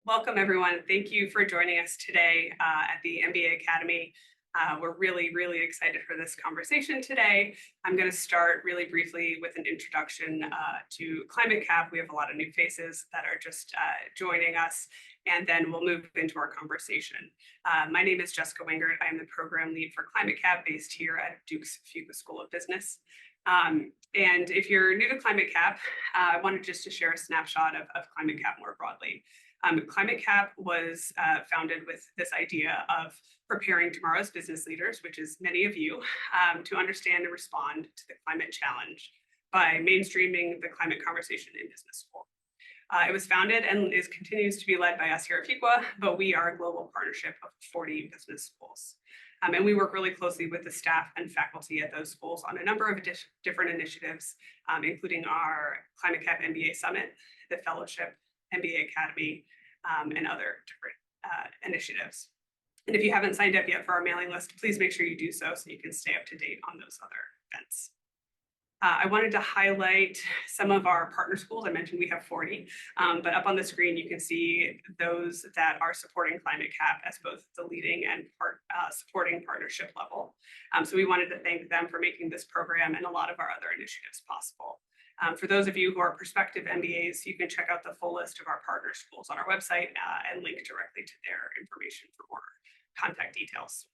Welcome, everyone. Thank you for joining us today at the MBA Academy. We're really excited for this conversation today. I'm going to start really briefly with an introduction to ClimateCAP. We have a lot of new faces that are just joining us, and then we'll move into our conversation. My name is Jessica Wingert. I am the program lead for ClimateCAP based here at Duke's Fuqua School of Business. And if you're new to ClimateCAP, I wanted just to share a snapshot of ClimateCAP more broadly. ClimateCAP was founded with this idea of preparing tomorrow's business leaders, which is many of you, to understand and respond to the climate challenge by mainstreaming the climate conversation in business school. It was founded and continues to be led by us here at Fuqua, but we are a global partnership of 40 business schools. And we work really closely with the staff and faculty at those schools on a number of different initiatives, including our ClimateCAP MBA Summit, the Fellowship, MBA Academy, and other different initiatives. And if you haven't signed up yet for our mailing list, please make sure you do so you can stay up to date on those other events. I wanted to highlight some of our partner schools. I mentioned we have 40, but up on the screen, you can see those that are supporting ClimateCAP as both the leading and supporting partnership level. So we wanted to thank them for making this program and a lot of our other initiatives possible. For those of you who are prospective MBAs, you can check out the full list of our partner schools on our website and link directly to their information for more contact details.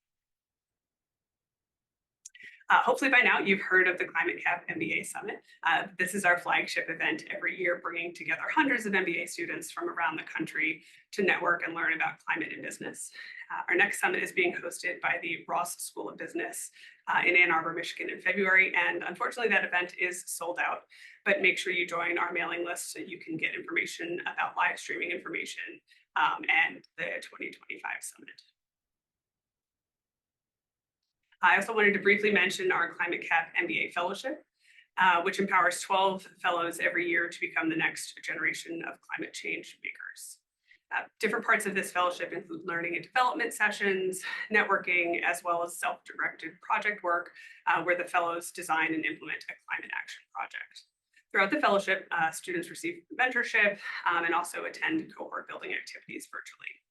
Hopefully by now you've heard of the ClimateCAP MBA Summit. This is our flagship event every year, bringing together hundreds of MBA students from around the country to network and learn about climate and business. Our next summit is being hosted by the Ross School of Business in Ann Arbor, Michigan in February, and unfortunately that event is sold out, but make sure you join our mailing list so you can get information about live streaming information and the 2025 summit. I also wanted to briefly mention our ClimateCAP MBA Fellowship, which empowers 12 fellows every year to become the next generation of climate change makers. Different parts of this fellowship include learning and development sessions, networking, as well as self-directed project work where the fellows design and implement a climate action project. Throughout the fellowship, students receive mentorship and also attend cohort building activities virtually.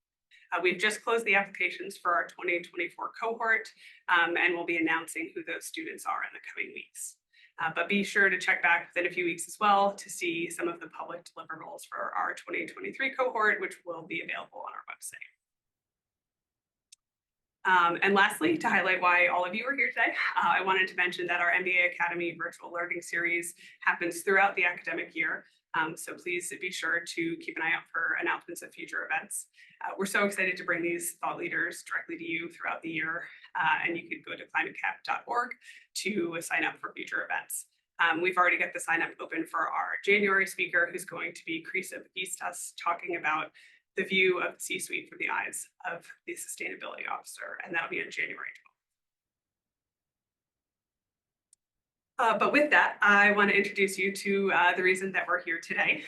We've just closed the applications for our 2024 cohort, and we'll be announcing who those students are in the coming weeks. But be sure to check back within a few weeks as well to see some of the public deliverables for our 2023 cohort, which will be available on our website. And lastly, to highlight why all of you are here today, I wanted to mention that our MBA Academy virtual learning series happens throughout the academic year. So please be sure to keep an eye out for announcements of future events. We're so excited to bring these thought leaders directly to you throughout the year, and you can go to climatecap.org to sign up for future events. We've already got the sign up open for our January speaker, who's going to be Krisa Bagistas, talking about the view of the C-suite through the eyes of the sustainability officer, and that'll be on January 12th. But with that, I want to introduce you to the reason that we're here today.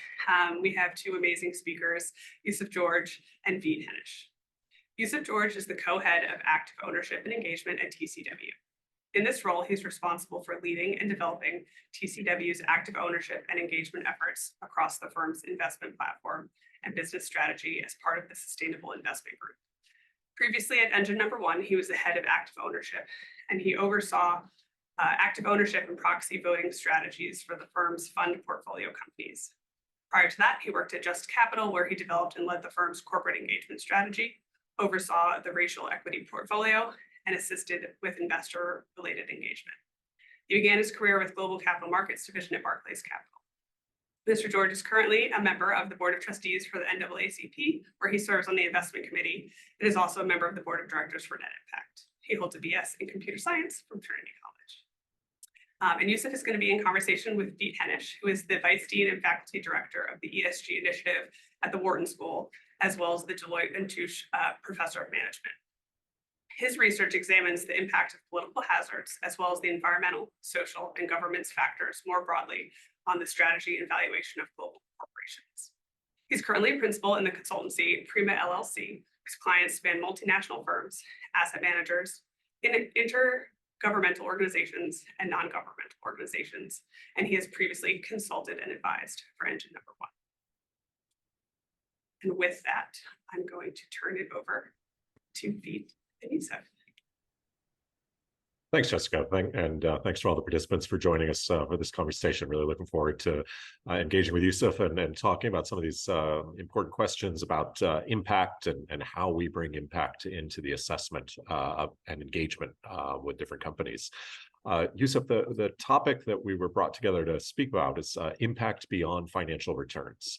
We have two amazing speakers, Yusuf George and Henisz. Yusuf George is the co-head of active ownership and engagement at TCW. In this role, he's responsible for leading and developing TCW's active ownership and engagement efforts across the firm's investment platform and business strategy as part of the Sustainable Investment Group. Previously at Engine Number One, he was the head of active ownership, and he oversaw active ownership and proxy voting strategies for the firm's fund portfolio companies. Prior to that, he worked at Just Capital, where he developed and led the firm's corporate engagement strategy, oversaw the racial equity portfolio, and assisted with investor-related engagement. He began his career with Global Capital Markets Division at Barclays Capital. Mr. George is currently a member of the Board of Trustees for the NAACP, where he serves on the investment committee, and is also a member of the Board of Directors for Net Impact. He holds a BS in computer science from Trinity College. And Yusuf is going to be in conversation with Henisz, who is the Vice Dean and Faculty Director of the ESG Initiative at the Wharton School, as well as the Deloitte and Touche Professor of Management. His research examines the impact of political hazards, as well as the environmental, social, and governance factors more broadly on the strategy and valuation of global corporations. He's currently a principal in the consultancy Prima LLC, whose clients span multinational firms, asset managers, intergovernmental organizations, and non-governmental organizations, and he has previously consulted and advised for Engine Number One. And with that, I'm going to turn it over to Yusuf. Thanks, Jessica. Thanks to all the participants for joining us for this conversation. Really looking forward to engaging with Yusuf and talking about some of these important questions about impact and how we bring impact into the assessment and engagement with different companies. Yusuf, the topic that we were brought together to speak about is impact beyond financial returns.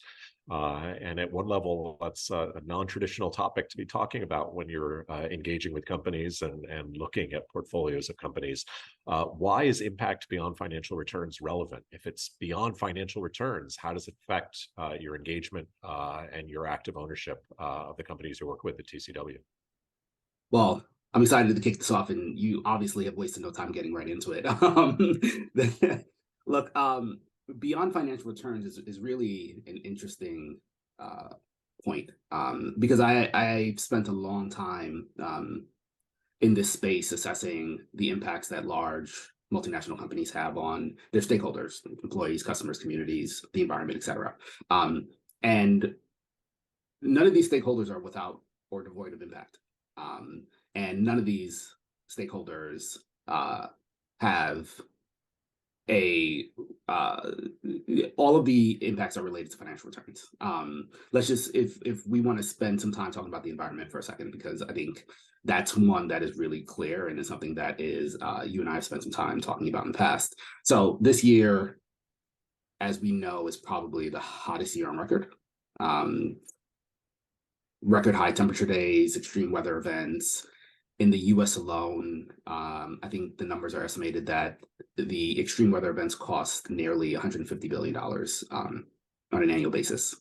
And at one level, that's a non-traditional topic to be talking about when you're engaging with companies and looking at portfolios of companies. Why is impact beyond financial returns relevant? If it's beyond financial returns, how does it affect your engagement and your active ownership of the companies you work with at TCW? Well, I'm excited to kick this off, and you obviously have wasted no time getting right into it. Look, beyond financial returns is really an interesting point because I spent a long time in this space assessing the impacts that large multinational companies have on their stakeholders, employees, customers, communities, the environment, et cetera. And none of these stakeholders are without or devoid of impact. And none of these stakeholders have all of the impacts are related to financial returns. Let's just, if we want to spend some time talking about the environment for a second, because I think that's one that is really clear and is something that is you and I have spent some time talking about in the past. So this year, as we know, is probably the hottest year on record. Record high temperature days, extreme weather events. In the US alone, I think the numbers are estimated that the extreme weather events cost nearly $150 billion on an annual basis.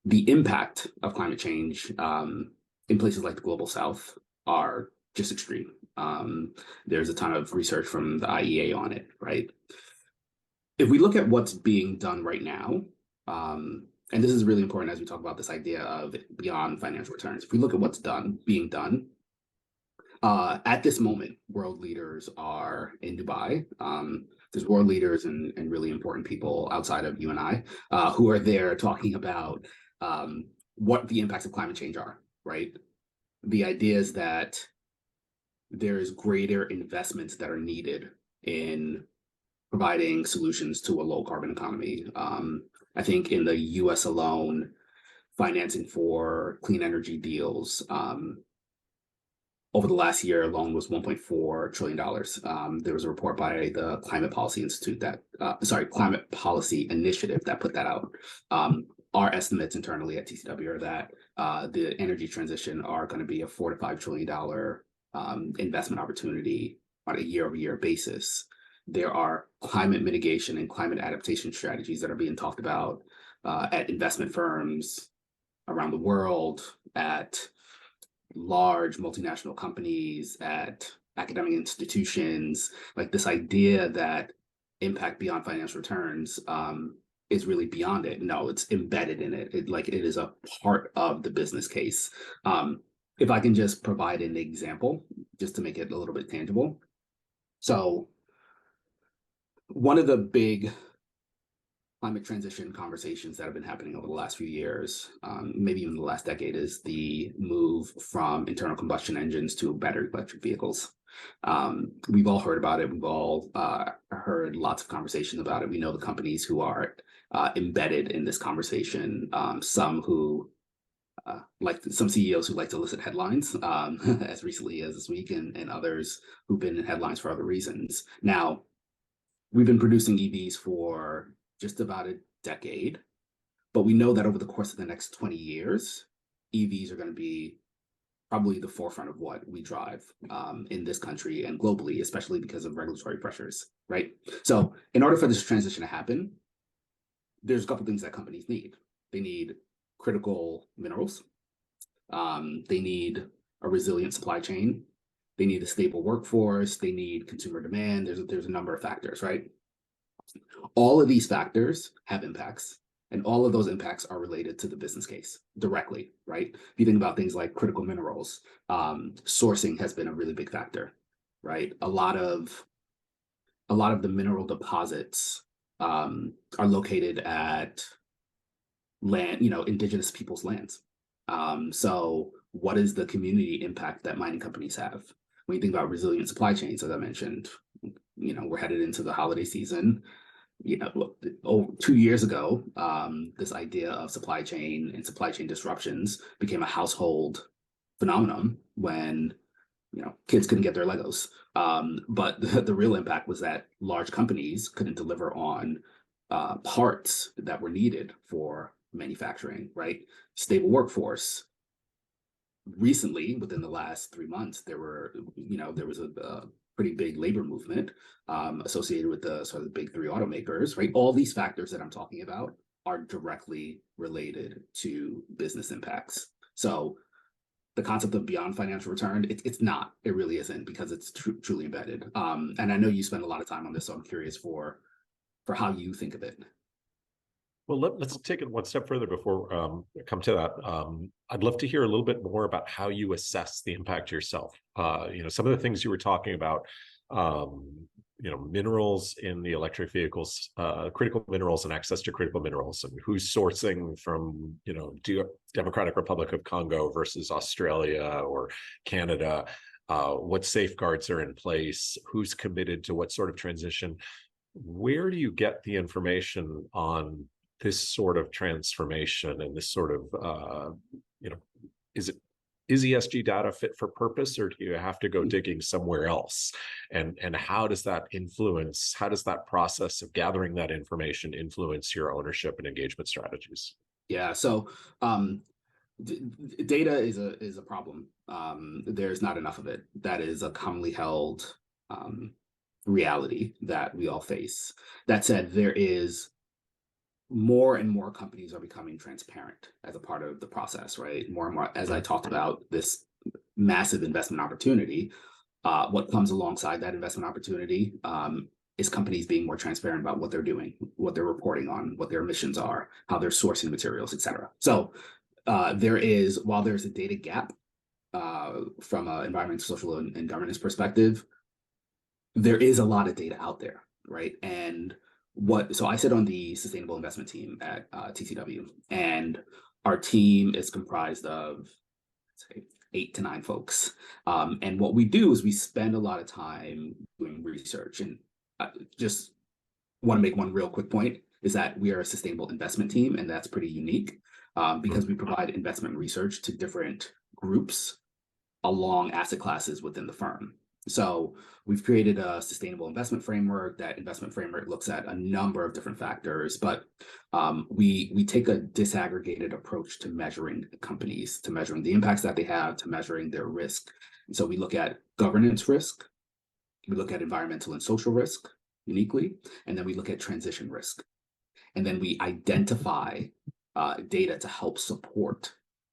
The impact of climate change in places like the Global South are just extreme. There's a ton of research from the IEA on it, right? If we look at what's being done right now, and this is really important as we talk about this idea of beyond financial returns, if we look at what's being done, at this moment, world leaders are in Dubai. There's world leaders and really important people outside of you and I who are there talking about what the impacts of climate change are, right? The idea is that there is greater investments that are needed in providing solutions to a low carbon economy. I think in the US alone, financing for clean energy deals over the last year alone was $1.4 trillion. There was a report by the Climate Policy Initiative that put that out. Our estimates internally at TCW are that the energy transition are going to be a $4 to $5 trillion investment opportunity on a year-over-year basis. There are climate mitigation and climate adaptation strategies that are being talked about at investment firms around the world, at large multinational companies, at academic institutions. Like this idea that impact beyond financial returns is really beyond it. No, it's embedded in it. It is a part of the business case. If I can just provide an example, just to make it a little bit tangible. So one of the big climate transition conversations that have been happening over the last few years, maybe even the last decade, is the move from internal combustion engines to battery electric vehicles. We've all heard about it. We've all heard lots of conversations about it. We know the companies who are embedded in this conversation, some who some CEOs who like to elicit headlines as recently as this week, and others who've been in headlines for other reasons. Now, we've been producing EVs for just about a decade, but we know that over the course of the next 20 years, EVs are going to be probably the forefront of what we drive in this country and globally, especially because of regulatory pressures, right? So in order for this transition to happen, there's a couple things that companies need. They need critical minerals. They need a resilient supply chain. They need a stable workforce. They need consumer demand. There's a number of factors, right? All of these factors have impacts, and all of those impacts are related to the business case directly, right? If you think about things like critical minerals, sourcing has been a really big factor, right? A lot of the mineral deposits are located at land, indigenous people's lands. So what is the community impact that mining companies have? When you think about resilient supply chains, as I mentioned, we're headed into the holiday season. 2 years ago, this idea of supply chain and supply chain disruptions became a household phenomenon when kids couldn't get their Legos. But the real impact was that large companies couldn't deliver on parts that were needed for manufacturing, right? Stable workforce. Recently, within the last 3 months, there was a pretty big labor movement associated with the sort of the big three automakers, right? All these factors that I'm talking about are directly related to business impacts. So the concept of beyond financial return, it's not, it really isn't, because it's truly embedded. And I know you spend a lot of time on this, so I'm curious for how you think of it. Well, let's take it one step further before we come to that. I'd love to hear a little bit more about how you assess the impact yourself. Some of the things you were talking about, minerals in the electric vehicles, critical minerals and access to critical minerals, and who's sourcing from, Democratic Republic of Congo versus Australia or Canada, what safeguards are in place, who's committed to what sort of transition. Where do you get the information on this sort of transformation and this sort of, is ESG data fit for purpose, or do you have to go digging somewhere else? And how does that process of gathering that information influence your ownership and engagement strategies? Yeah, so data is a problem. There's not enough of it. That is a commonly held reality that we all face. That said, there is more and more companies are becoming transparent as a part of the process, right? More and more, as I talked about, this massive investment opportunity. What comes alongside that investment opportunity is companies being more transparent about what they're doing, what they're reporting on, what their emissions are, how they're sourcing materials, et cetera. So while there's a data gap from an environmental, social, and governance perspective, there is a lot of data out there, right? And so I sit on the sustainable investment team at TCW, and our team is comprised of, say, 8 to 9 folks. And what we do is we spend a lot of time doing research. And just want to make one real quick point is that we are a sustainable investment team, and that's pretty unique because we provide investment research to different groups along asset classes within the firm. So we've created a sustainable investment framework. That investment framework looks at a number of different factors, but we take a disaggregated approach to measuring companies, to measuring the impacts that they have, to measuring their risk. And so we look at governance risk, we look at environmental and social risk uniquely, and then we look at transition risk. And then we identify data to help support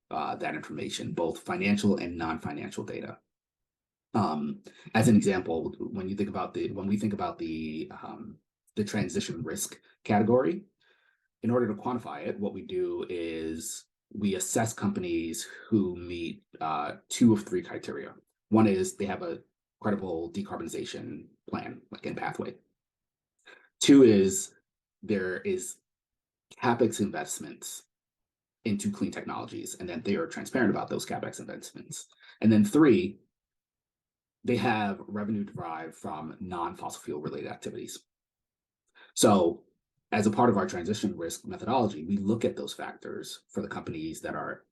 that information, both financial and non-financial data. As an example, when we think about the transition risk category, in order to quantify it, what we do is we assess companies who meet 2 of 3 criteria. One is they have a credible decarbonization plan, like in pathway. 2 is there is CapEx investments into clean technologies, and then they are transparent about those CapEx investments. And then 3, they have revenue derived from non-fossil fuel related activities. So as a part of our transition risk methodology, we look at those factors for the companies that are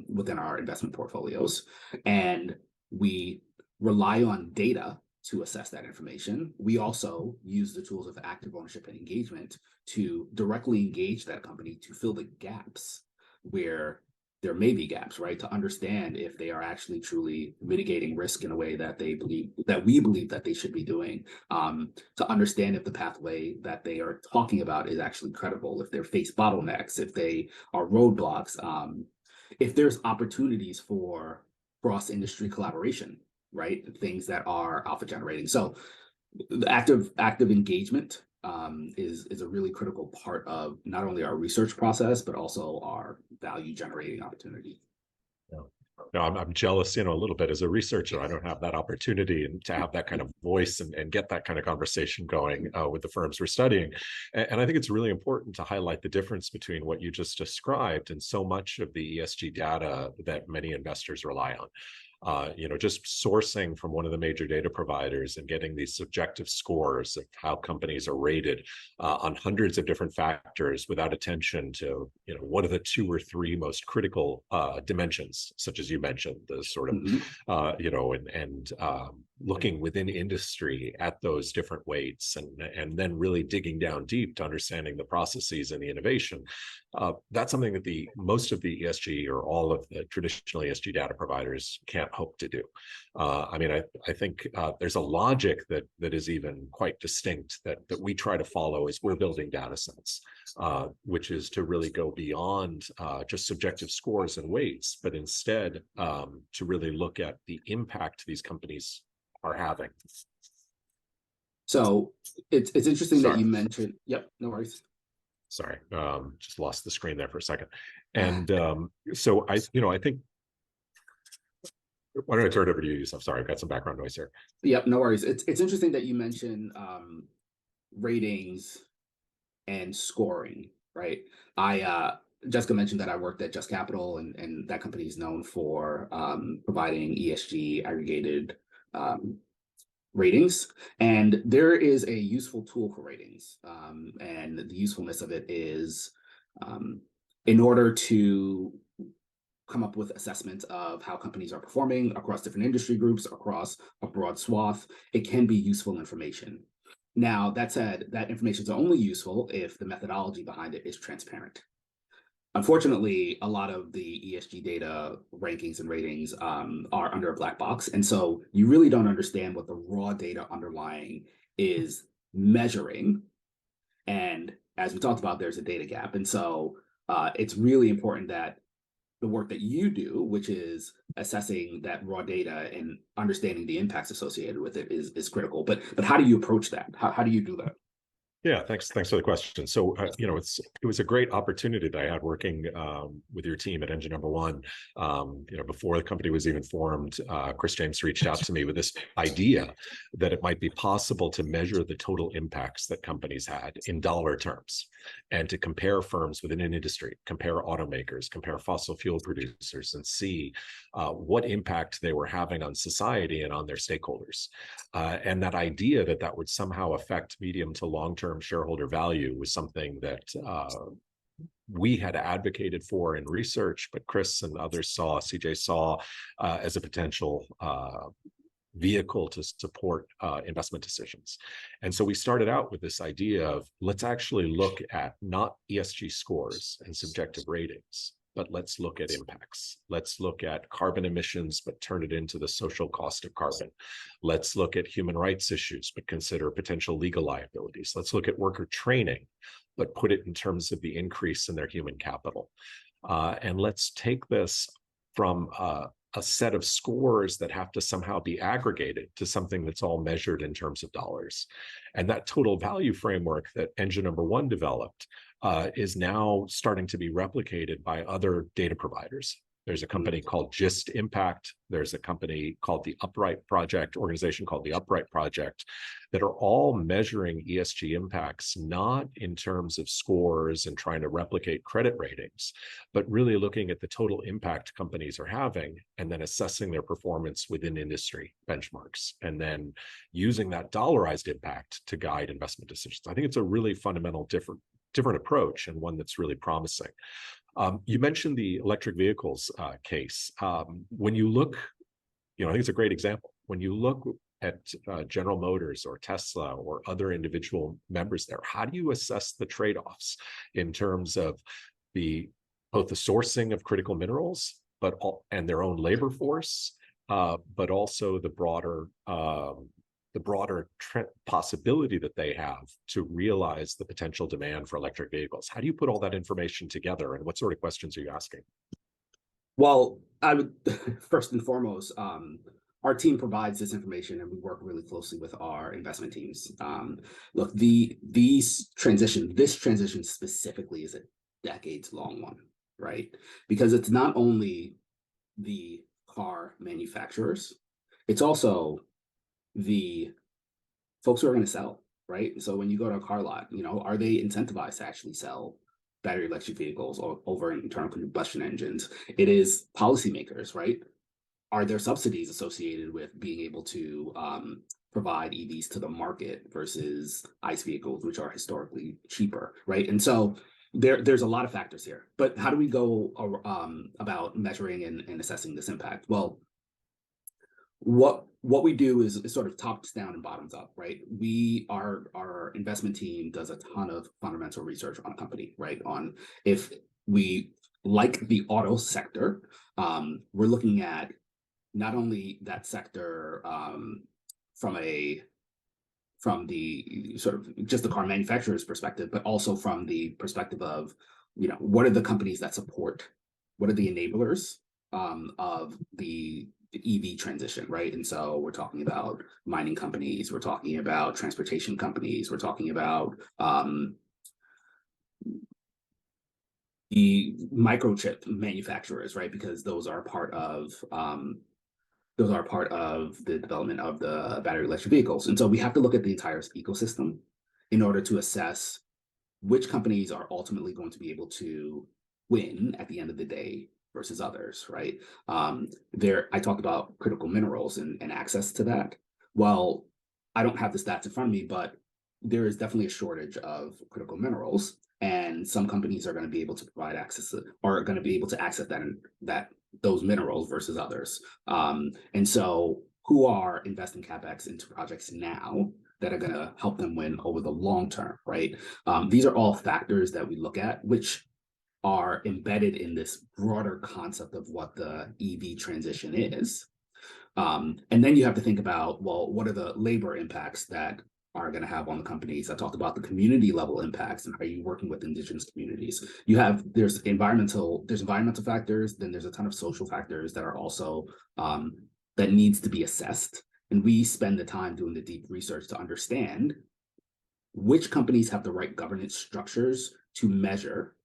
within our investment portfolios, and we rely on data to assess that information. We also use the tools of active ownership and engagement to directly engage that company to fill the gaps where there may be gaps, right? To understand if they are actually truly mitigating risk in a way that we believe that they should be doing, to understand if the pathway that they are talking about is actually credible, if they face bottlenecks, if they are roadblocks, if there's opportunities for cross-industry collaboration, right? Things that are alpha generating. So the active engagement is a really critical part of not only our research process, but also our value generating opportunity. Yeah. No, I'm jealous, a little bit as a researcher. I don't have that opportunity and to have that kind of voice and get that kind of conversation going with the firms we're studying. And I think it's really important to highlight the difference between what you just described and so much of the ESG data that many investors rely on. Just sourcing from one of the major data providers and getting these subjective scores of how companies are rated on hundreds of different factors without attention to, what are the 2 or 3 most critical dimensions, such as you mentioned, the sort of, looking within industry at those different weights and then really digging down deep to understanding the processes and the innovation. That's something that most of the ESG or all of the traditional ESG data providers can't hope to do. I think there's a logic that is even quite distinct that we try to follow as we're building data sets, which is to really go beyond just subjective scores and weights, but instead to really look at the impact these companies are having. So it's interesting Sorry. that you mentioned. Yep, no worries. Sorry, just lost the screen there for a second. And so I think, why don't I turn it over to you, Yusuf? Sorry, I've got some background noise here. Yep, no worries. It's interesting that you mentioned ratings and scoring, right? Jessica mentioned that I worked at Just Capital, and that company is known for providing ESG aggregated ratings. And there is a useful tool for ratings. And the usefulness of it is in order to come up with assessments of how companies are performing across different industry groups, across a broad swath, it can be useful information. Now, that said, that information is only useful if the methodology behind it is transparent. Unfortunately, a lot of the ESG data rankings and ratings are under a black box. And so you really don't understand what the raw data underlying is measuring. And as we talked about, there's a data gap. And so it's really important that the work that you do, which is assessing that raw data and understanding the impacts associated with it is critical. But how do you approach that? How do you do that? Yeah, thanks for the question. So, it was a great opportunity that I had working with your team at Engine Number One. Before the company was even formed, Chris James reached out to me with this idea that it might be possible to measure the total impacts that companies had in dollar terms, and to compare firms within an industry, compare automakers, compare fossil fuel producers, and see what impact they were having on society and on their stakeholders. And that idea that would somehow affect medium to long-term shareholder value was something that we had advocated for in research, but Chris and others CJ saw as a potential vehicle to support investment decisions. And so we started out with this idea of let's actually look at not ESG scores and subjective ratings, but let's look at impacts. Let's look at carbon emissions, but turn it into the social cost of carbon. Let's look at human rights issues, but consider potential legal liabilities. Let's look at worker training, but put it in terms of the increase in their human capital. And let's take this from a set of scores that have to somehow be aggregated to something that's all measured in terms of dollars. And that total value framework that Engine Number One developed is now starting to be replicated by other data providers. There's a company called Gist Impact. There's a company called the Upright Project, organization called the Upright Project, that are all measuring ESG impacts, not in terms of scores and trying to replicate credit ratings, but really looking at the total impact companies are having and then assessing their performance within industry benchmarks, and then using that dollarized impact to guide investment decisions. I think it's a really fundamental different approach, and one that's really promising. You mentioned the electric vehicles case. When you look, I think it's a great example. When you look at General Motors or Tesla or other individual members there, how do you assess the trade-offs in terms of both the sourcing of critical minerals, and their own labor force, but also the broader possibility that they have to realize the potential demand for electric vehicles? How do you put all that information together, and what sort of questions are you asking? Well, I would first and foremost, our team provides this information, and we work really closely with our investment teams. Look, this transition specifically is a decades-long one, right? Because it's not only the car manufacturers. It's also the folks who are going to sell, right? So when you go to a car lot, are they incentivized to actually sell battery electric vehicles over internal combustion engines? It is policymakers, right? Are there subsidies associated with being able to provide EVs to the market versus ICE vehicles, which are historically cheaper, right? And so there's a lot of factors here. But how do we go about measuring and assessing this impact? Well, what we do is sort of tops down and bottoms up, right? Our investment team does a ton of fundamental research on a company, right? On if we like the auto sector, we're looking at not only that sector from the sort of just the car manufacturer's perspective, but also from the perspective of, what are the companies that support, what are the enablers of the EV transition, right? And so we're talking about mining companies, we're talking about transportation companies, we're talking about the microchip manufacturers, right? Because those are part of the development of the battery electric vehicles. And so we have to look at the entire ecosystem in order to assess which companies are ultimately going to be able to win at the end of the day versus others, right? I talked about critical minerals and access to that. Well, I don't have the stats in front of me, but there is definitely a shortage of critical minerals, and some companies are going to be able to provide access to, are going to be able to access those minerals versus others. And so who are investing CapEx into projects now that are going to help them win over the long term, right? These are all factors that we look at, which are embedded in this broader concept of what the EV transition is. And then you have to think about, well, what are the labor impacts that are going to have on the companies? I talked about the community level impacts and how are you working with indigenous communities. There's environmental factors, then there's a ton of social factors that are also that needs to be assessed. And we spend the time doing the deep research to understand which companies have the right governance structures to measure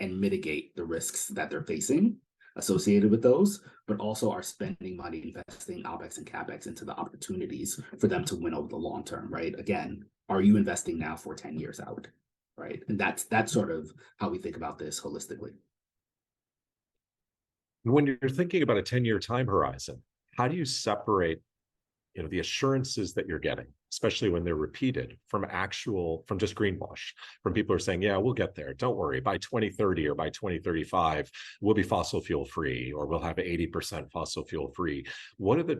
and mitigate the risks that they're facing associated with those, but also are spending money investing OpEx and CapEx into the opportunities for them to win over the long term, right? Again, are you investing now for 10 years out, right? And that's sort of how we think about this holistically. When you're thinking about a 10-year time horizon, how do you separate the assurances that you're getting, especially when they're repeated, from just greenwash, from people who are saying, yeah, we'll get there. Don't worry, by 2030 or by 2035, we'll be fossil fuel free, or we'll have 80% fossil fuel free. What do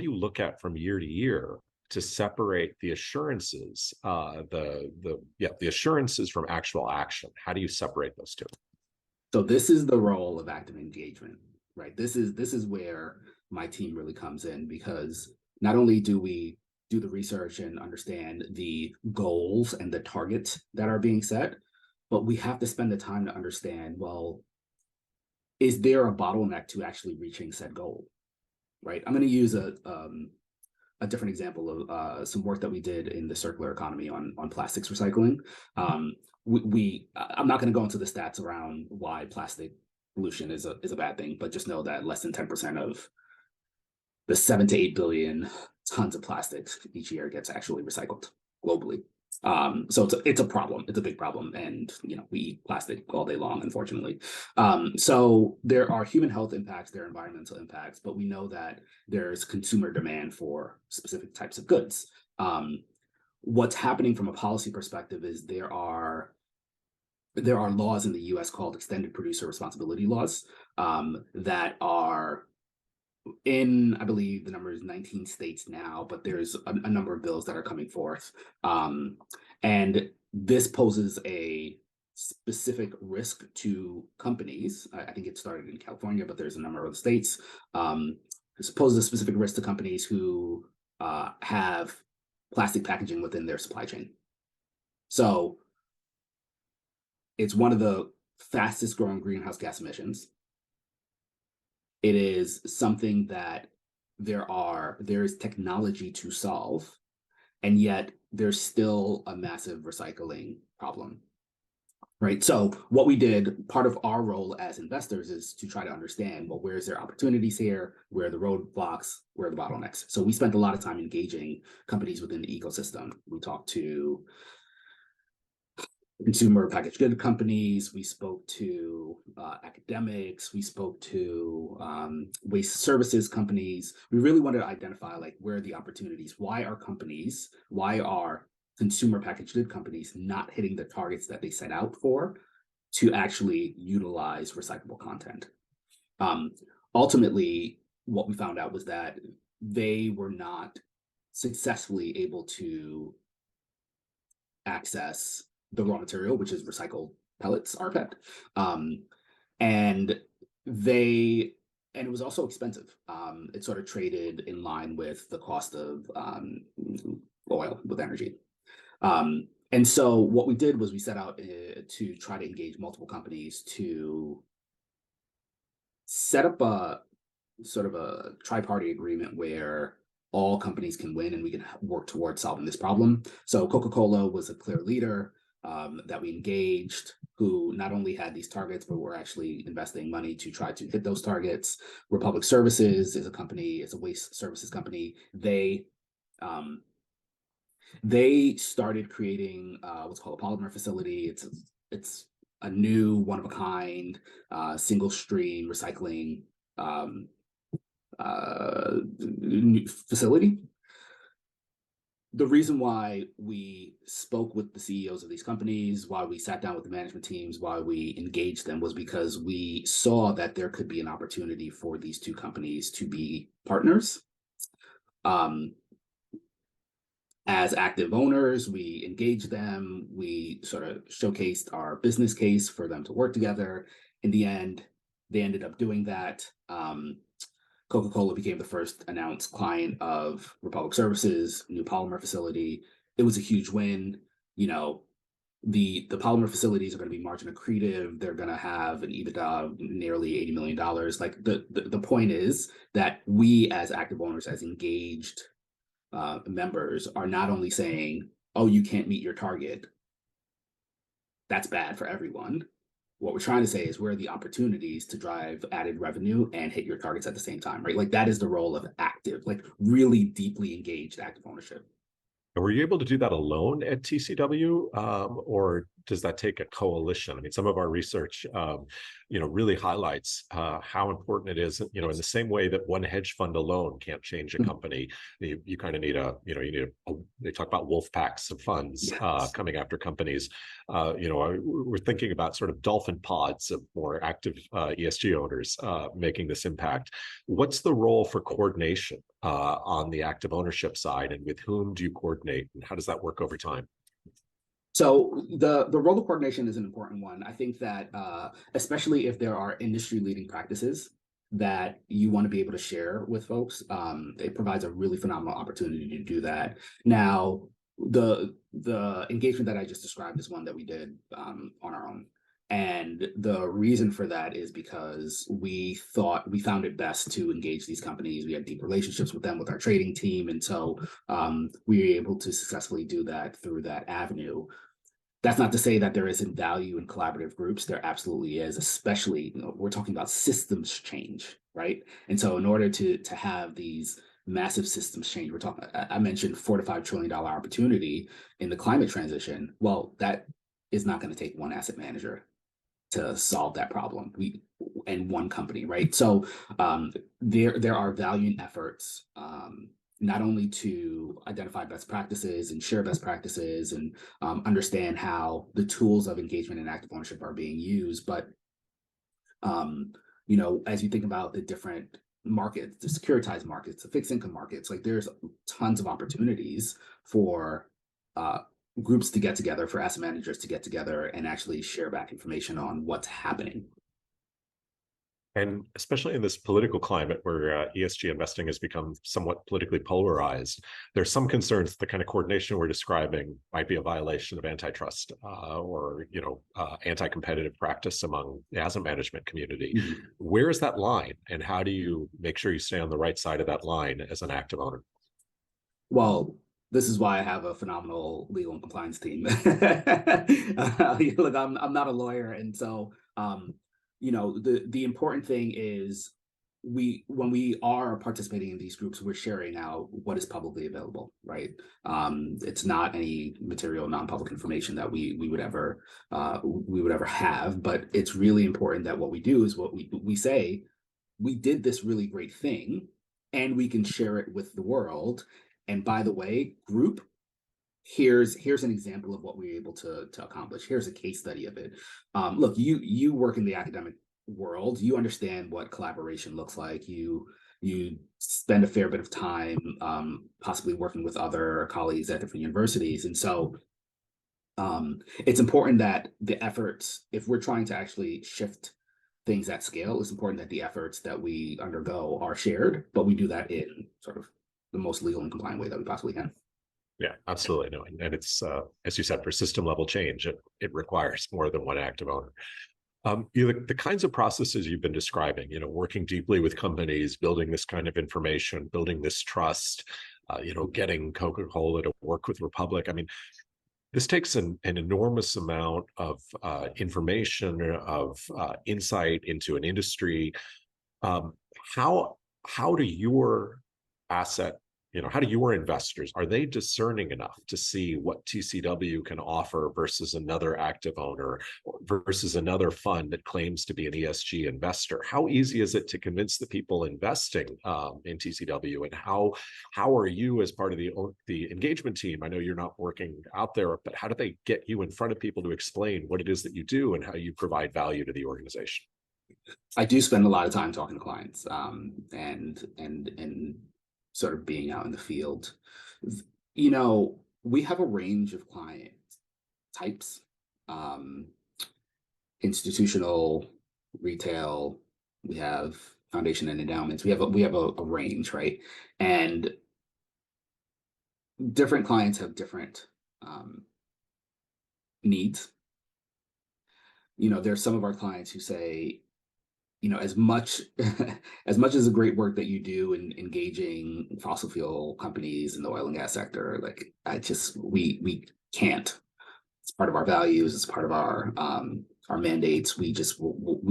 you look at from year to year to separate the assurances, the assurances from actual action? How do you separate those two? So this is the role of active engagement, right? This is where my team really comes in, because not only do we do the research and understand the goals and the targets that are being set, but we have to spend the time to understand, well, is there a bottleneck to actually reaching said goal, right? I'm going to use a different example of some work that we did in the circular economy on plastics recycling. I'm not going to go into the stats around why plastic pollution is a bad thing, but just know that less than 10% of the 7 to 8 billion tons of plastics each year gets actually recycled globally. So it's a problem. It's a big problem, and we eat plastic all day long, unfortunately. So there are human health impacts, there are environmental impacts, but we know that there's consumer demand for specific types of goods. What's happening from a policy perspective is there are laws in the U.S. called extended producer responsibility laws that are in, I believe the number is 19 states now, but there's a number of bills that are coming forth. And this poses a specific risk to companies. I think it started in California, but there's a number of other states. This poses a specific risk to companies who have plastic packaging within their supply chain. So it's one of the fastest growing greenhouse gas emissions. It is something that there is technology to solve, and yet there's still a massive recycling problem. Right. So what we did, part of our role as investors is to try to understand, well, where's there opportunities here? Where are the roadblocks? Where are the bottlenecks? So we spent a lot of time engaging companies within the ecosystem. We talked to consumer packaged good companies. We spoke to academics. We spoke to waste services companies. We really wanted to identify like where are the opportunities? Why are consumer packaged good companies not hitting the targets that they set out for to actually utilize recyclable content? Ultimately, what we found out was that they were not successfully able to access the raw material, which is recycled pellets, rPET. And it was also expensive. It sort of traded in line with the cost of oil with energy. And so what we did was we set out to try to engage multiple companies to set up a sort of a tri-party agreement where all companies can win and we can work towards solving this problem. So Coca-Cola was a clear leader that we engaged, who not only had these targets, but were actually investing money to try to hit those targets. Republic Services is a company, it's a waste services company. They started creating what's called a polymer facility. It's a new one-of-a-kind single stream recycling facility. The reason why we spoke with the CEOs of these companies, why we sat down with the management teams, why we engaged them, was because we saw that there could be an opportunity for these two companies to be partners. As active owners, we engaged them, we sort of showcased our business case for them to work together. In the end, they ended up doing that. Coca-Cola became the first announced client of Republic Services, new polymer facility. It was a huge win. You know, the polymer facilities are going to be margin accretive. They're going to have an EBITDA of nearly $80 million. Like the point is that we as active owners, as engaged members, are not only saying, oh, you can't meet your target. That's bad for everyone. What we're trying to say is where are the opportunities to drive added revenue and hit your targets at the same time, right? Like that is the role of active, like really deeply engaged active ownership. And were you able to do that alone at TCW, or does that take a coalition? I mean, some of our research, really highlights how important it is. You know, in the same way that one hedge fund alone can't change a company, you kind of need they talk about wolf packs of funds coming after companies. We're thinking about sort of dolphin pods of more active ESG owners making this impact. What's the role for coordination on the active ownership side, and with whom do you coordinate, and how does that work over time? So the role of coordination is an important one. I think that especially if there are industry leading practices that you want to be able to share with folks, it provides a really phenomenal opportunity to do that. Now, the engagement that I just described is one that we did on our own. And the reason for that is because we found it best to engage these companies. We had deep relationships with them, with our trading team. And so we were able to successfully do that through that avenue. That's not to say that there isn't value in collaborative groups. There absolutely is, especially, we're talking about systems change, right? And so in order to have these massive systems change, I mentioned $4 to $5 trillion opportunity in the climate transition. Well, that is not going to take one asset manager to solve that problem. And one company, right? So there are valiant efforts not only to identify best practices and share best practices and understand how the tools of engagement and active ownership are being used, but as you think about the different markets, the securitized markets, the fixed income markets, like there's tons of opportunities for groups to get together, for asset managers to get together and actually share back information on what's happening. And especially in this political climate where ESG investing has become somewhat politically polarized, there's some concerns that the kind of coordination we're describing might be a violation of antitrust or anti-competitive practice among the asset management community. Mm-hmm. Where is that line, and how do you make sure you stay on the right side of that line as an active owner? Well, this is why I have a phenomenal legal and compliance team. Look, I'm not a lawyer, and so the important thing is when we are participating in these groups, we're sharing out what is publicly available, right? It's not any material, non-public information that we would ever have, but it's really important that what we do is what we say, we did this really great thing, and we can share it with the world. And by the way, group, here's an example of what we were able to accomplish. Here's a case study of it. Look, you work in the academic world, you understand what collaboration looks like. You spend a fair bit of time possibly working with other colleagues at different universities. And so it's important that the efforts, if we're trying to actually shift things at scale, it's important that the efforts that we undergo are shared, but we do that in sort of the most legal and compliant way that we possibly can. Yeah, absolutely. No, and it's, as you said, for system level change, it requires more than one active owner. The kinds of processes you've been describing, working deeply with companies, building this kind of information, building this trust, getting Coca-Cola to work with Republic. I mean, this takes an enormous amount of information, of insight into an industry. How do your asset, how do your investors, are they discerning enough to see what TCW can offer versus another active owner versus another fund that claims to be an ESG investor? How easy is it to convince the people investing in TCW, and how are you as part of the engagement team? I know you're not working out there, but how do they get you in front of people to explain what it is that you do and how you provide value to the organization? I do spend a lot of time talking to clients and sort of being out in the field. We have a range of client types, institutional, retail, we have foundation and endowments. We have a range, right? And different clients have different needs. There's some of our clients who say, as much as the great work that you do in engaging fossil fuel companies in the oil and gas sector, like we can't. It's part of our values. It's part of our mandates. We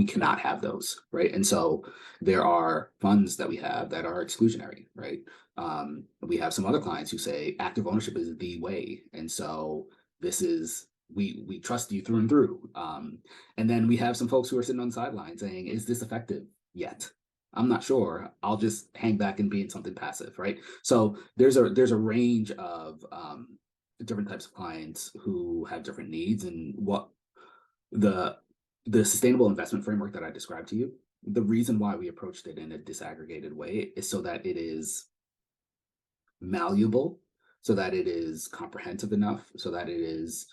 cannot have those, right? And so there are funds that we have that are exclusionary, right? We have some other clients who say active ownership is the way, and so this is. We trust you through and through. And then we have some folks who are sitting on the sidelines saying, is this effective yet? I'm not sure. I'll just hang back and be in something passive, right? So there's a range of different types of clients who have different needs, and what the sustainable investment framework that I described to you, the reason why we approached it in a disaggregated way is so that it is malleable, so that it is comprehensive enough, so that it is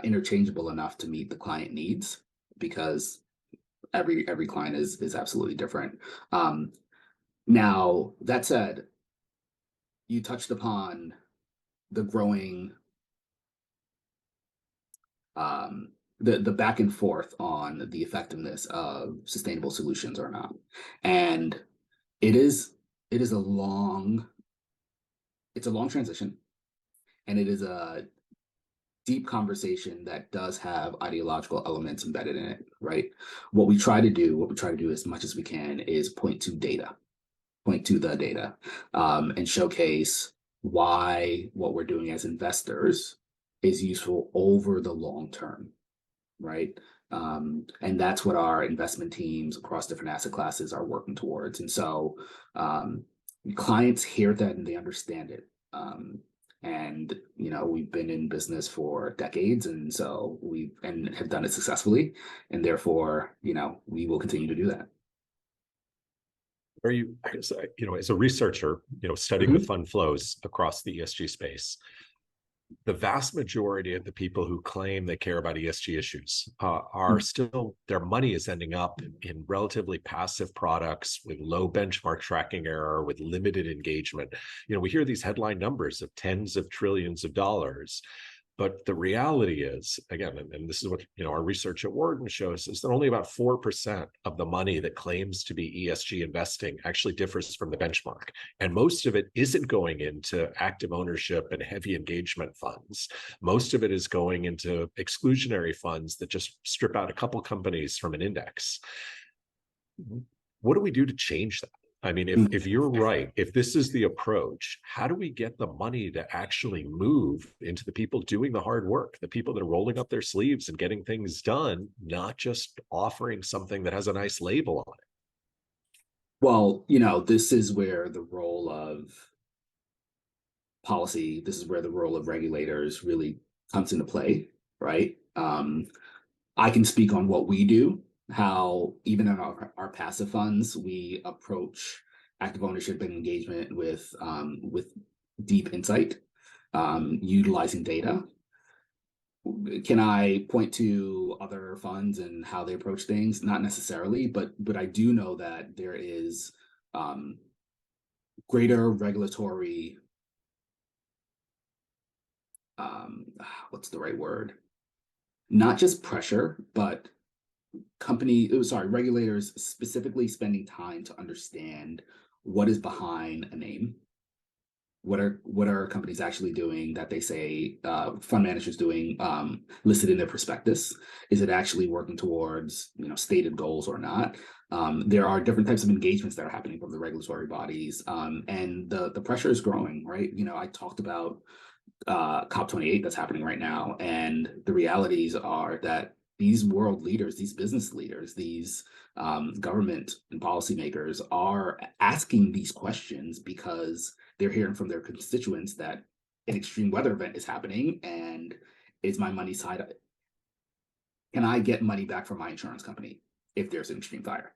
interchangeable enough to meet the client needs, because every client is absolutely different. Now, that said, you touched upon the growing the back and forth on the effectiveness of sustainable solutions or not, and it is a long transition, and it is a deep conversation that does have ideological elements embedded in it, right? What we try to do as much as we can is point to the data, and showcase why what we're doing as investors is useful over the long term, right? And that's what our investment teams across different asset classes are working towards. And so clients hear that and they understand it. And we've been in business for decades, and so and have done it successfully, and therefore we will continue to do that. Are you, as a researcher, studying the fund flows across the ESG space, the vast majority of the people who claim they care about ESG issues are still, their money is ending up in relatively passive products with low benchmark tracking error, with limited engagement. We hear these headline numbers of tens of trillions of dollars, But the reality is, again, and this is what our research at Wharton shows, is that only about 4% of the money that claims to be ESG investing actually differs from the benchmark. And most of it isn't going into active ownership and heavy engagement funds. Most of it is going into exclusionary funds that just strip out a couple companies from an index. What do we do to change that? I mean, if you're right, if this is the approach, how do we get the money to actually move into the people doing the hard work, the people that are rolling up their sleeves and getting things done, not just offering something that has a nice label on it? Well, this is where the role of policy, this is where the role of regulators really comes into play, right? I can speak on what we do, how even in our passive funds, we approach active ownership and engagement with deep insight, utilizing data. Can I point to other funds and how they approach things? Not necessarily, but I do know that there is greater regulatory, what's the right word? Not just pressure, but regulators specifically spending time to understand what is behind a name. What are companies actually doing that they say fund managers doing listed in their prospectus? Is it actually working towards stated goals or not? There are different types of engagements that are happening from the regulatory bodies, and the pressure is growing, right? I talked about COP28 that's happening right now, and the realities are that these world leaders, these business leaders, these government and policymakers are asking these questions because they're hearing from their constituents that an extreme weather event is happening, and is my money side of it? Can I get money back from my insurance company if there's an extreme fire,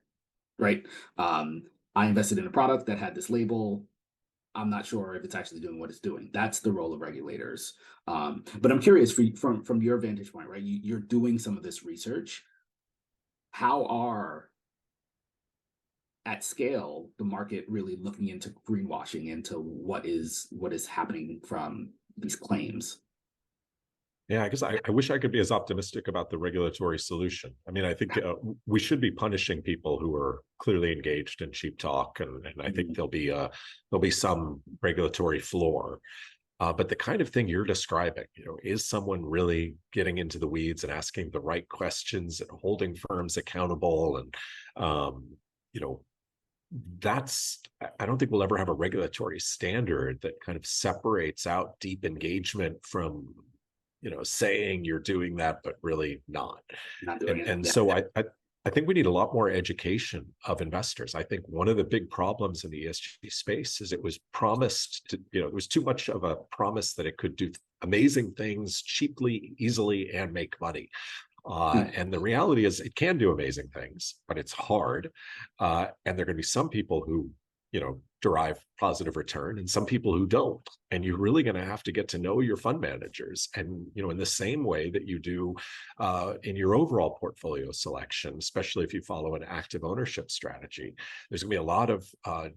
right? I invested in a product that had this label. I'm not sure if it's actually doing what it's doing. That's the role of regulators. But I'm curious from your vantage point, right? You're doing some of this research. How are, at scale, the market really looking into greenwashing, into what is happening from these claims? Yeah, I guess I wish I could be as optimistic about the regulatory solution. I mean, I think we should be punishing people who are clearly engaged in cheap talk, and I think there'll be some regulatory floor. But the kind of thing you're describing, is someone really getting into the weeds and asking the right questions and holding firms accountable? And I don't think we'll ever have a regulatory standard that kind of separates out deep engagement from saying you're doing that, but really not. Not doing it. And Yeah. so I think we need a lot more education of investors. I think one of the big problems in the ESG space is it was promised to, it was too much of a promise that it could do amazing things cheaply, easily, and make money. And the reality is it can do amazing things, but it's hard. And there are going to be some people who, derive positive return and some people who don't. And you're really going to have to get to know your fund managers. And, in the same way that you do in your overall portfolio selection, especially if you follow an active ownership strategy, there's going to be a lot of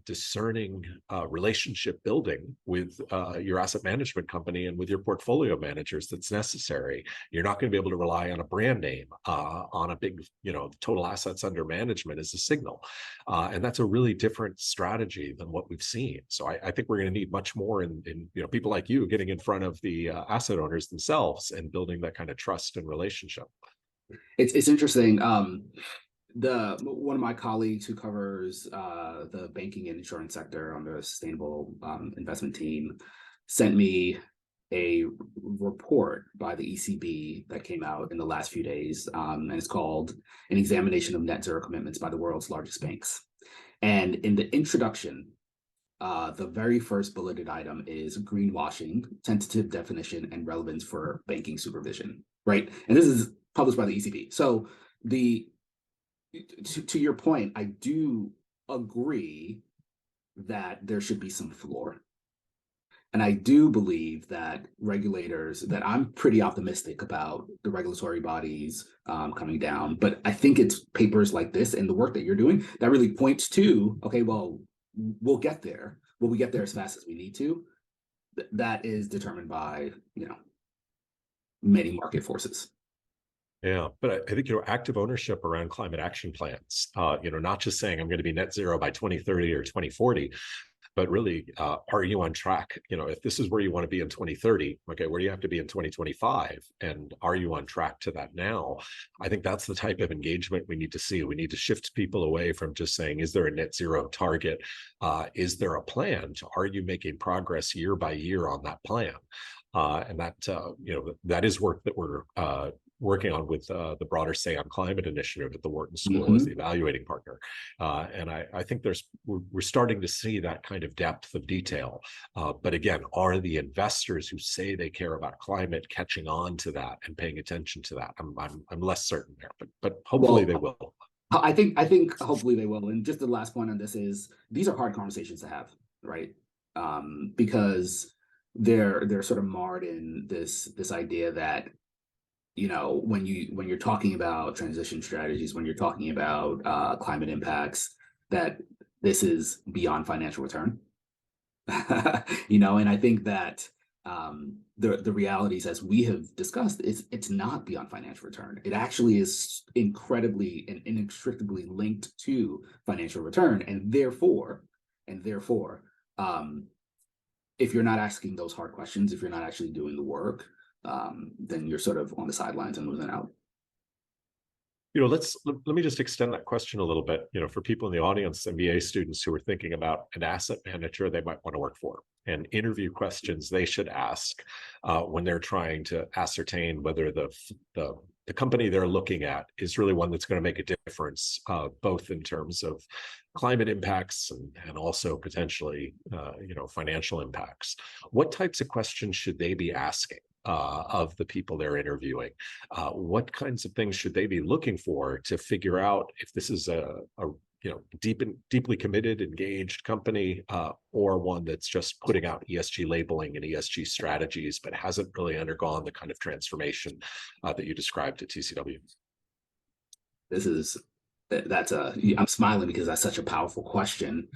discerning relationship building with your asset management company and with your portfolio managers that's necessary. You're not going to be able to rely on a brand name on a big, total assets under management as a signal. And that's a really different strategy than what we've seen. So I think we're going to need much more in people like you getting in front of the asset owners themselves and building that kind of trust and relationship. It's interesting. One of my colleagues who covers the banking and insurance sector on the sustainable investment team sent me a report by the ECB that came out in the last few days, and it's called An Examination of Net Zero Commitments by the World's Largest Banks. And in the introduction, the very first bulleted item is greenwashing, tentative definition, and relevance for banking supervision, right? And this is published by the ECB. So to your point, I do agree that there should be some floor. And I do believe that that I'm pretty optimistic about the regulatory bodies coming down. But I think it's papers like this and the work that you're doing that really points to, okay, well, we'll get there. Will we get there as fast as we need to? That is determined by, many market forces. Yeah, but I think, active ownership around climate action plans, not just saying I'm going to be net zero by 2030 or 2040, but really, are you on track? If this is where you want to be in 2030, okay, where do you have to be in 2025? And are you on track to that now? I think that's the type of engagement we need to see. We need to shift people away from just saying, is there a net zero target? Is there a plan? Are you making progress year by year on that plan? And that, that is work that we're working on with the broader Say on Climate initiative at the Wharton School as the evaluating partner. And I think we're starting to see that kind of depth of detail. But again, are the investors who say they care about climate catching on to that and paying attention to that? I'm less certain there, but hopefully they will. I think hopefully they will. And just the last point on this is these are hard conversations to have, right? Because they're sort of marred in this idea that, when you're talking about transition strategies, when you're talking about climate impacts, that this is beyond financial return. And I think that the realities, as we have discussed, it's not beyond financial return. It actually is incredibly and inextricably linked to financial return, and therefore, if you're not asking those hard questions, if you're not actually doing the work, then you're sort of on the sidelines and losing out. Let me just extend that question a little bit, for people in the audience, MBA students who are thinking about an asset manager they might want to work for, and interview questions they should ask when they're trying to ascertain whether the company they're looking at is really one that's going to make a difference, both in terms of climate impacts and also potentially, financial impacts. What types of questions should they be asking of the people they're interviewing? What kinds of things should they be looking for to figure out if this is a deeply committed, engaged company, or one that's just putting out ESG labeling and ESG strategies, but hasn't really undergone the kind of transformation that you described at TCW? I'm smiling because that's such a powerful question.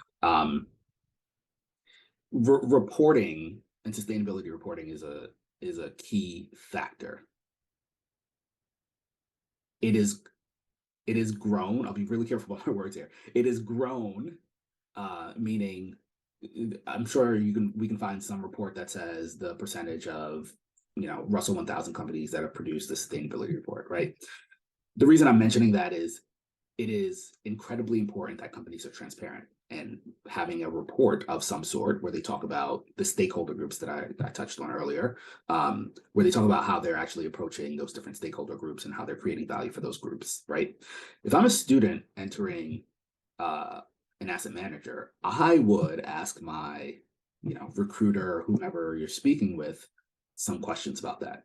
Reporting and sustainability reporting is a key factor. It is grown. I'll be really careful about my words here. It is grown, meaning I'm sure we can find some report that says the percentage of Russell 1000 companies that have produced a sustainability report, right? The reason I'm mentioning that is it is incredibly important that companies are transparent and having a report of some sort where they talk about the stakeholder groups that I touched on earlier, where they talk about how they're actually approaching those different stakeholder groups and how they're creating value for those groups, right? If I'm a student entering an asset manager, I would ask my recruiter, whomever you're speaking with, some questions about that.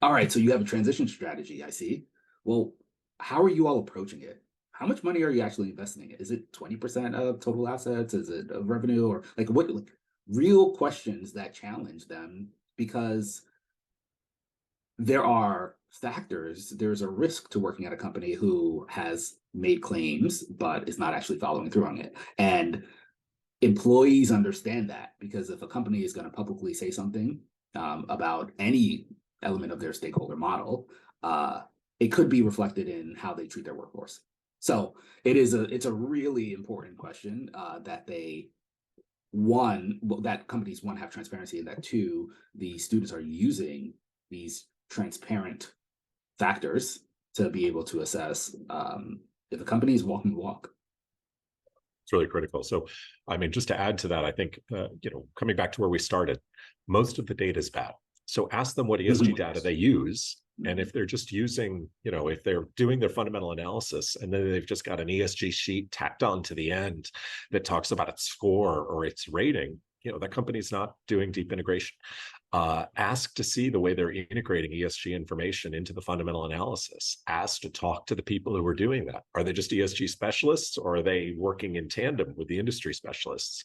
All right, so you have a transition strategy, I see. Well, how are you all approaching it? How much money are you actually investing in it? Is it 20% of total assets? Is it of revenue? Or real questions that challenge them, because there are factors, there's a risk to working at a company who has made claims but is not actually following through on it. And employees understand that, because if a company is going to publicly say something about any element of their stakeholder model, it could be reflected in how they treat their workforce. So it's a really important question that that companies, one, have transparency, and that two, the students are using these transparent factors to be able to assess if a company is walking the walk. It's really critical. So, just to add to that, I think, coming back to where we started, most of the data is bad. So ask them what ESG data they use. And if they're just using, if they're doing their fundamental analysis and then they've just got an ESG sheet tacked on to the end that talks about its score or its rating, that company's not doing deep integration. Ask to see the way they're integrating ESG information into the fundamental analysis. Ask to talk to the people who are doing that. Are they just ESG specialists, or are they working in tandem with the industry specialists?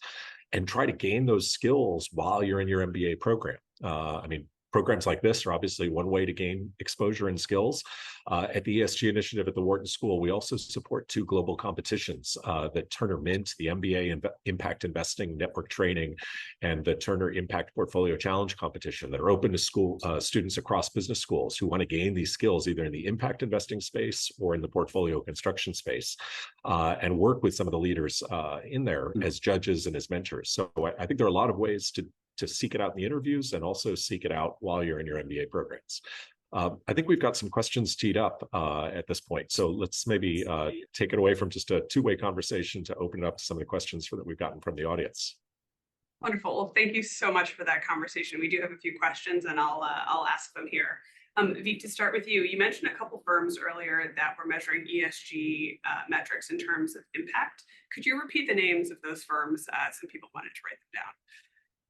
And try to gain those skills while you're in your MBA program. programs like this are obviously one way to gain exposure and skills. At the ESG Initiative at the Wharton School, we also support 2 global competitions, the Turner Mint, the MBA Impact Investing Network Training, and the Turner Impact Portfolio Challenge competition that are open to school students across business schools who want to gain these skills either in the impact investing space or in the portfolio construction space, and work with some of the leaders in there as judges and as mentors. So I think there are a lot of ways to seek it out in the interviews and also seek it out while you're in your MBA programs. I think we've got some questions teed up at this point. So let's maybe take it away from just a two-way conversation to open it up to some of the questions that we've gotten from the audience. Wonderful. Well, thank you so much for that conversation. We do have a few questions and I'll ask them here. Vit, to start with you, you mentioned a couple firms earlier that were measuring ESG metrics in terms of impact. Could you repeat the names of those firms? Some people wanted to write them down.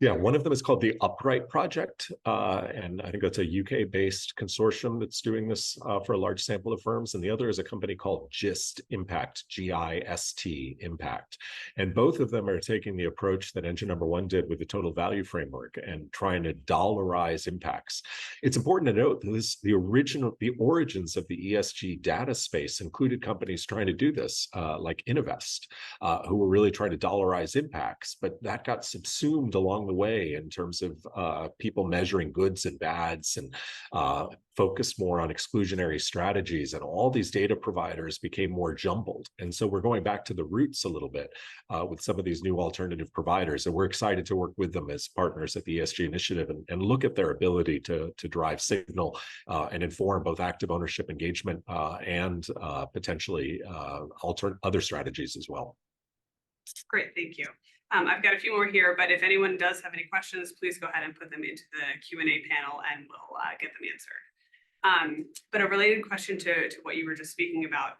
Yeah, one of them is called the Upright Project, and I think that's a UK-based consortium that's doing this for a large sample of firms, and the other is a company called GIST Impact, G-I-S-T Impact, and both of them are taking the approach that Engine Number One did with the Total Value Framework and trying to dollarize impacts. It's important to note that the origins of the ESG data space included companies trying to do this, like Innovest, who were really trying to dollarize impacts, but that got subsumed along the way in terms of people measuring goods and bads and focused more on exclusionary strategies, and all these data providers became more jumbled. And so we're going back to the roots a little bit with some of these new alternative providers, and we're excited to work with them as partners at the ESG Initiative and look at their ability to drive signal and inform both active ownership engagement and potentially other strategies as well. Great, thank you. I've got a few more here, but if anyone does have any questions, please go ahead and put them into the Q&A panel and we'll get them answered. But a related question to what you were just speaking about,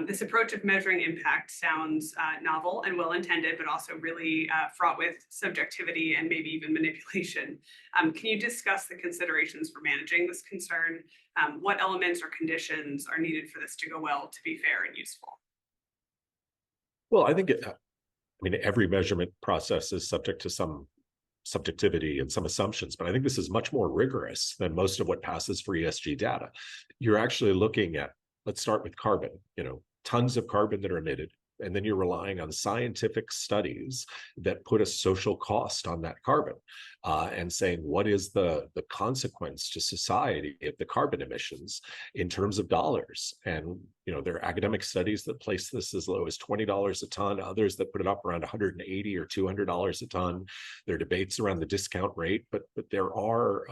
this approach of measuring impact sounds novel and well-intended, but also really fraught with subjectivity and maybe even manipulation. Can you discuss the considerations for managing this concern? What elements or conditions are needed for this to go well, to be fair and useful? Well, I think every measurement process is subject to some subjectivity and some assumptions, but I think this is much more rigorous than most of what passes for ESG data. You're actually looking at, let's start with carbon, tons of carbon that are emitted, and then you're relying on scientific studies that put a social cost on that carbon and saying, what is the consequence to society of the carbon emissions in terms of dollars? And, there are academic studies that place this as low as $20 a ton, others that put it up around $180 or $200 a ton. There are debates around the discount rate, but there are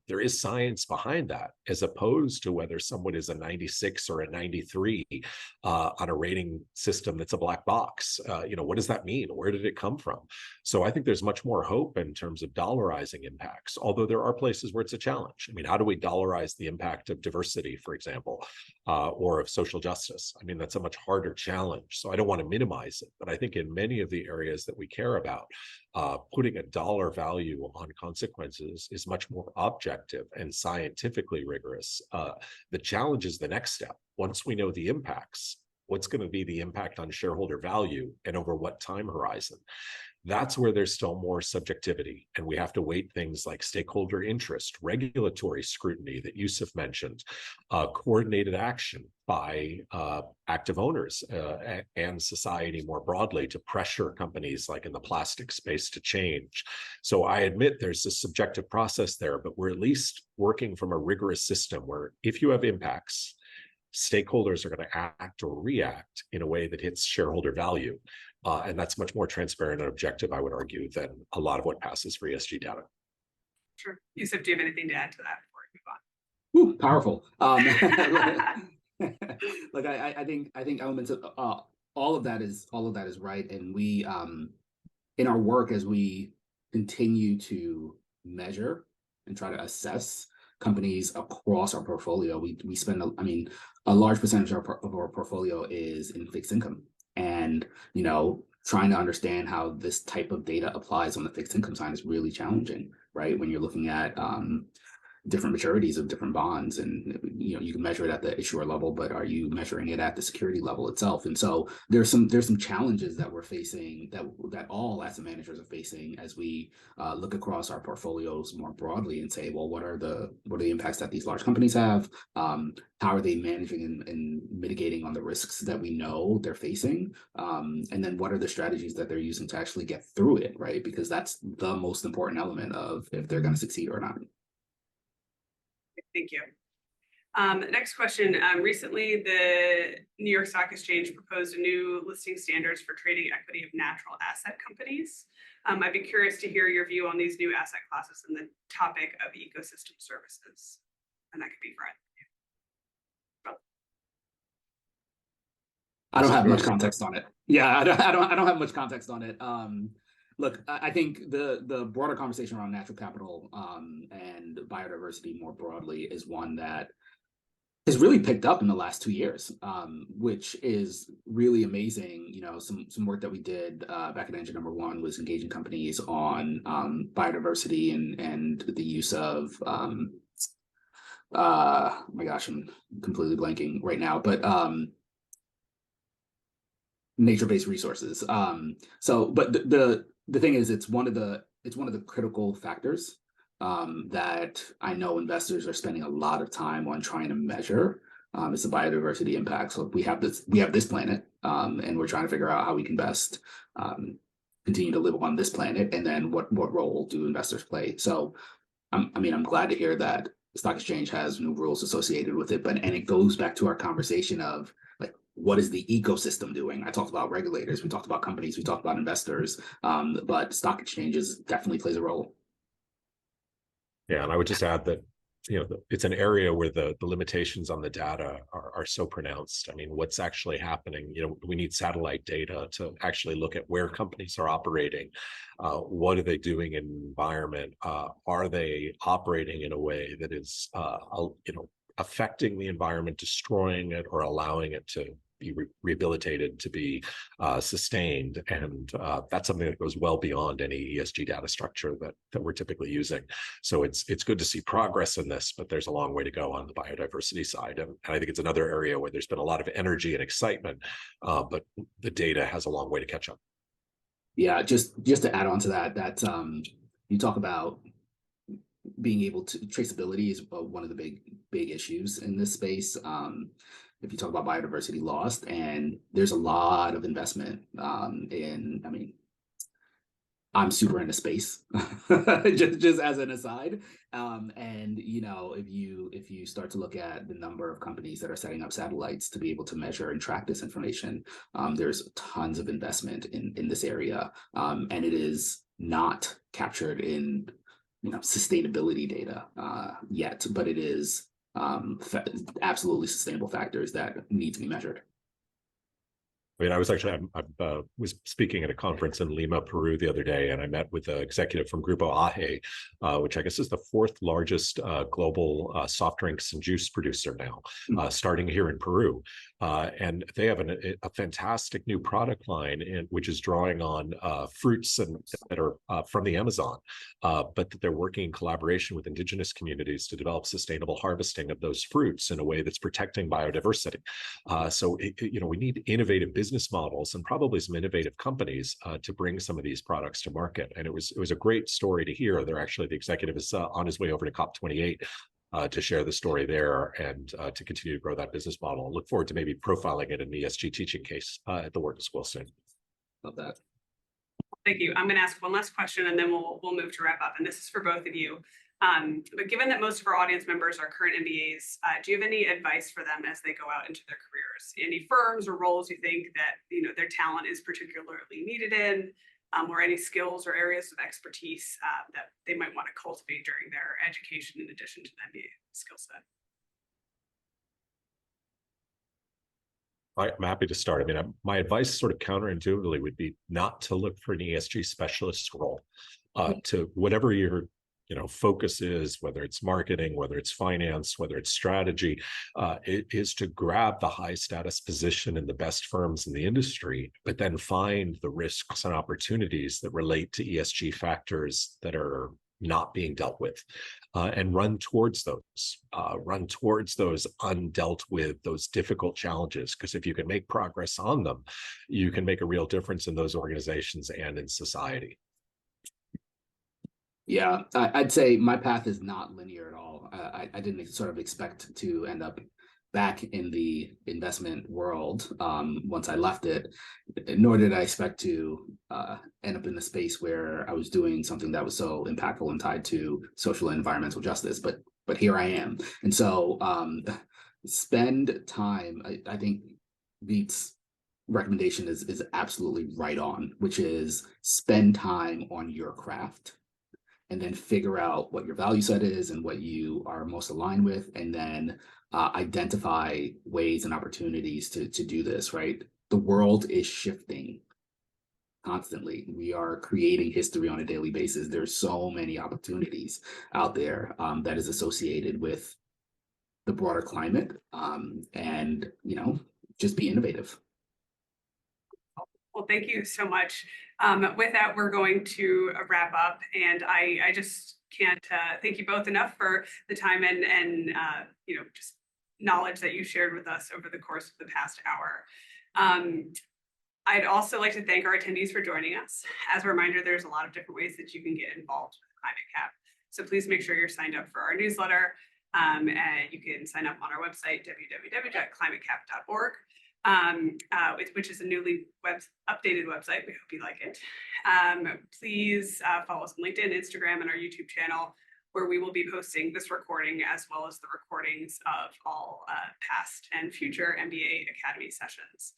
there is science behind that, as opposed to whether someone is a 96 or a 93 on a rating system that's a black box. What does that mean? Where did it come from? So I think there's much more hope in terms of dollarizing impacts, although there are places where it's a challenge. How do we dollarize the impact of diversity, for example, or of social justice? That's a much harder challenge. So I don't want to minimize it, but I think in many of the areas that we care about, putting a dollar value on consequences is much more objective and scientifically rigorous. The challenge is the next step. Once we know the impacts, what's going to be the impact on shareholder value and over what time horizon? That's where there's still more subjectivity, and we have to weight things like stakeholder interest, regulatory scrutiny that Yusuf mentioned, coordinated action by active owners and society more broadly to pressure companies like in the plastic space to change. So I admit there's a subjective process there, but we're at least working from a rigorous system where if you have impacts, stakeholders are going to act or react in a way that hits shareholder value. And that's much more transparent and objective, I would argue, than a lot of what passes for ESG data. Sure. Yusuf, do you have anything to add to that before we move on? Ooh, powerful. Look, I think elements of all of that is right. And we in our work, as we continue to measure and try to assess companies across our portfolio, we spend a large percentage of our portfolio is in fixed income. And, trying to understand how this type of data applies on the fixed income side is really challenging, right? When you're looking at, different maturities of different bonds, and you can measure it at the issuer level, but are you measuring it at the security level itself? And so there's some challenges that we're facing, that all asset managers are facing, as we look across our portfolios more broadly and say, well, what are the impacts that these large companies have? How are they managing and mitigating on the risks that we know they're facing? And then what are the strategies that they're using to actually get through it, right? Because that's the most important element of if they're going to succeed or not. Thank you. Next question. Recently, the New York Stock Exchange proposed a new listing standards for trading equity of natural asset companies. I'd be curious to hear your view on these new asset classes and the topic of ecosystem services. And that could be for either. I don't have much context on it. Yeah, I don't have much context on it. Look, I think the broader conversation around natural capital and biodiversity more broadly is one that has really picked up in the last 2 years, which is really amazing. Some work that we did back at Engine Number One was engaging companies on biodiversity and the use of oh my gosh, I'm completely blanking right now, but nature-based resources. But the thing is, it's one of the critical factors that I know investors are spending a lot of time on trying to measure. It's the biodiversity impact. So we have this planet, and we're trying to figure out how we can best continue to live on this planet, and then what role do investors play? So I'm glad to hear that the stock exchange has new rules associated with it, and it goes back to our conversation of, like, what is the ecosystem doing? I talked about regulators, we talked about companies, we talked about investors, but stock exchanges definitely plays a role. Yeah, and I would just add that it's an area where the limitations on the data are so pronounced. I mean, what's actually happening? We need satellite data to actually look at where companies are operating. What are they doing in the environment? Are they operating in a way that is, affecting the environment, destroying it, or allowing it to be rehabilitated, to be sustained? And that's something that goes well beyond any ESG data structure that we're typically using. So it's good to see progress in this, but there's a long way to go on the biodiversity side. And I think it's another area where there's been a lot of energy and excitement, but the data has a long way to catch up. Yeah, just to add on to that you talk about being able to, traceability is one of the big issues in this space. If you talk about biodiversity lost, and there's a lot of investment I'm super into space, just as an aside. And if you start to look at the number of companies that are setting up satellites to be able to measure and track this information, there's tons of investment in this area, and it is not captured in sustainability data yet, but it is absolutely sustainable factors that need to be measured. I mean, I was was speaking at a conference in Lima, Peru the other day, and I met with an executive from Grupo AGE, which I guess is the fourth largest global soft drinks and juice producer now, starting here in Peru. And they have a fantastic new product line, which is drawing on fruits that are from the Amazon, but that they're working in collaboration with indigenous communities to develop sustainable harvesting of those fruits in a way that's protecting biodiversity. So we need innovative business models and probably some innovative companies to bring some of these products to market. And it was a great story to hear. The executive is on his way over to COP28 to share the story there and to continue to grow that business model. Look forward to maybe profiling it in the ESG teaching case at the Wharton School soon. Love that. Thank you. I'm going to ask one last question, and then we'll move to wrap up. And this is for both of you. But given that most of our audience members are current MBAs, do you have any advice for them as they go out into their careers? Any firms or roles you think that their talent is particularly needed in, or any skills or areas of expertise that they might want to cultivate during their education in addition to the MBA skill set? I'm happy to start. I mean, my advice sort of counterintuitively would be not to look for an ESG specialist role. To whatever your focus is, whether it's marketing, whether it's finance, whether it's strategy, it is to grab the high status position in the best firms in the industry, but then find the risks and opportunities that relate to ESG factors that are not being dealt with, and run towards those, undealt with, those difficult challenges. Because if you can make progress on them, you can make a real difference in those organizations and in society. Yeah, I'd say my path is not linear at all. I didn't sort of expect to end up back in the investment world once I left it, nor did I expect to end up in the space where I was doing something that was so impactful and tied to social and environmental justice. But here I am. And so spend time, I think Beat's recommendation is absolutely right on, which is spend time on your craft and then figure out what your value set is and what you are most aligned with, and then identify ways and opportunities to do this, right? The world is shifting constantly. We are creating history on a daily basis. There's so many opportunities out there that is associated with the broader climate, and, you know, just be innovative. Well, thank you so much. With that, we're going to wrap up, and I just can't thank you both enough for the time and you know, just knowledge that you shared with us over the course of the past hour. I'd also like to thank our attendees for joining us. As a reminder, there's a lot of different ways that you can get involved with ClimateCAP. So please make sure you're signed up for our newsletter. And you can sign up on our website, www.climatecap.org. Which is a newly updated website. We hope you like it. Please follow us on LinkedIn, Instagram, and our YouTube channel, where we will be posting this recording as well as the recordings of all past and future MBA Academy sessions.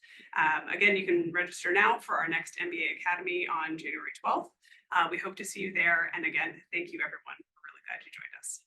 Again, you can register now for our next MBA Academy on January 12th. We hope to see you there. And again, thank you, everyone. We're really glad you joined us.